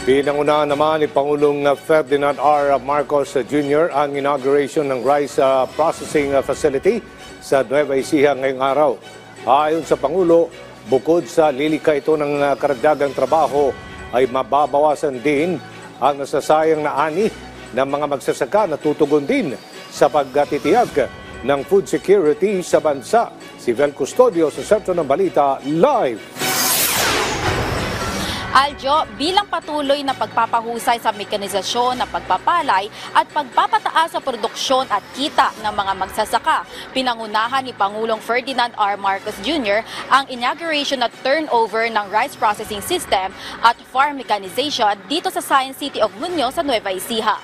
Pinangunahan naman ni Pangulong Ferdinand R. Marcos Jr. ang inauguration ng rice processing facility sa Nueva Ecija ngayong araw. Ayon sa Pangulo, bukod sa lilika ito ng karagdagang trabaho, ay mababawasan din ang nasasayang na ani ng mga magsasaka na tutugon din sa pagtitiyag ng food security sa bansa. Si Vel Custodio sa Sentro ng Balita, live. Aljo, bilang patuloy na pagpapahusay sa mekanisasyon ng pagpapalay at pagpapataas sa produksyon at kita ng mga magsasaka, pinangunahan ni Pangulong Ferdinand R. Marcos Jr. ang inauguration at turnover ng rice processing system at farm mechanization dito sa Science City of Muñoz sa Nueva Ecija.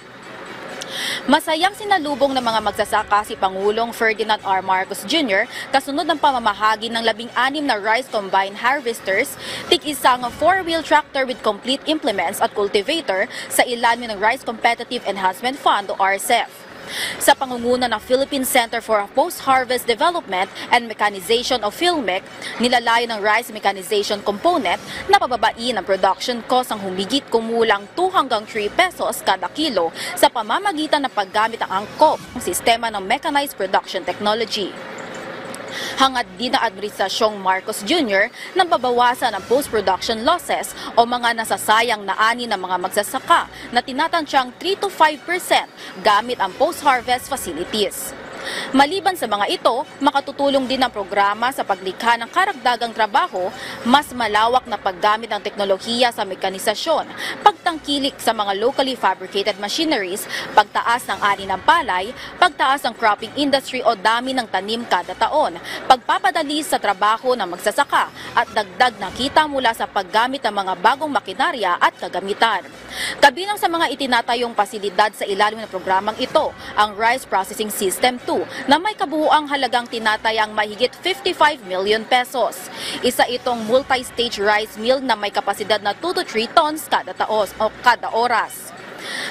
Masayang sinalubong ng mga magsasaka si Pangulong Ferdinand R. Marcos Jr. kasunod ng pamamahagi ng 16 na rice combine harvesters, tig-isang 4-wheel tractor with complete implements at cultivator sa ilalim ng Rice Competitive Enhancement Fund o RCEF. Sa pangunguna ng Philippine Center for Post-Harvest Development and Mechanization of PhilMec, nilalayo ng rice mechanization component na pababain ang production cost ang humigit kumulang 2 hanggang 3 pesos kada kilo sa pamamagitan ng paggamit ng angkop ng sistema ng mechanized production technology. Hangad din ng Administrasyong Marcos Jr. nang babawasan ang post-production losses o mga nasasayang na ani ng mga magsasaka na tinatansyang 3 to 5% gamit ang post-harvest facilities. Maliban sa mga ito, makatutulong din ang programa sa paglikha ng karagdagang trabaho, mas malawak na paggamit ng teknolohiya sa mekanisasyon, pagtangkilik sa mga locally fabricated machineries, pagtaas ng ani ng palay, pagtaas ng cropping industry o dami ng tanim kada taon, pagpapadali sa trabaho ng magsasaka at dagdag na kita mula sa paggamit ng mga bagong makinarya at kagamitan. Kabilang sa mga itinatayong pasilidad sa ilalim ng programang ito, ang Rice Processing System 2 na may kabuuang halagang tinatayang mahigit 55 million pesos. Isa itong multi-stage rice mill na may kapasidad na 2 to 3 tons kada oras.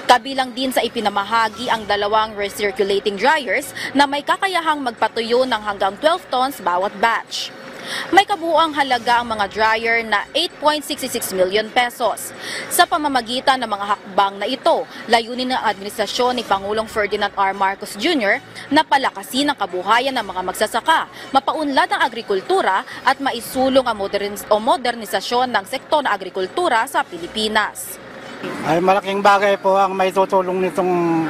Kabilang din sa ipinamahagi ang 2 recirculating dryers na may kakayahang magpatuyo ng hanggang 12 tons bawat batch. May kabuuang halaga ang mga dryer na 8.66 million pesos. Sa pamamagitan ng mga hakbang na ito, layunin ng administrasyon ni Pangulong Ferdinand R. Marcos Jr. na palakasin ang kabuhayan ng mga magsasaka, mapaunlad ang agrikultura at maisulong ang modernisasyon ng sektor ng agrikultura sa Pilipinas. Ay malaking bagay po ang may tutulong nitong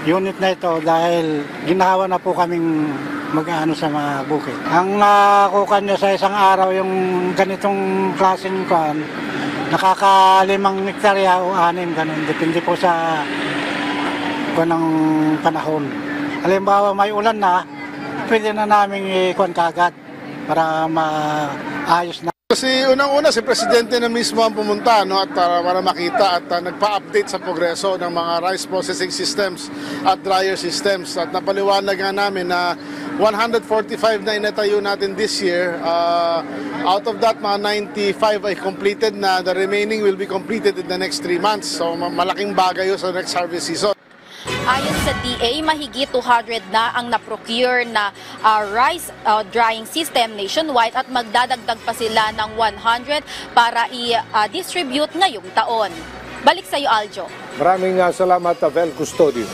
unit na ito dahil ginawa na po kaming mag-ano sa mga bukid. Ang kukan niya sa isang araw yung ganitong klaseng kuan, nakaka 5 hektarya o 6, ganun. Depende po sa ng panahon. Halimbawa may ulan na, pwede na namin ikuan kagad para maayos na. Kasi unang-una si Presidente na mismo ang pumunta at para makita at nagpa-update sa progreso ng mga rice processing systems at dryer systems. At napaliwanag nga namin na 145 na inatayo natin this year. Out of that, mga 95 ay completed na. The remaining will be completed in the next 3 months. So malaking bagay yun sa next harvest season. Ayon sa DA, mahigit 200 na ang na-procure na rice drying system nationwide at magdadagdag pa sila ng 100 para i-distribute ngayong taon. Balik sa iyo, Aljo. Maraming salamat, Vel Custodio.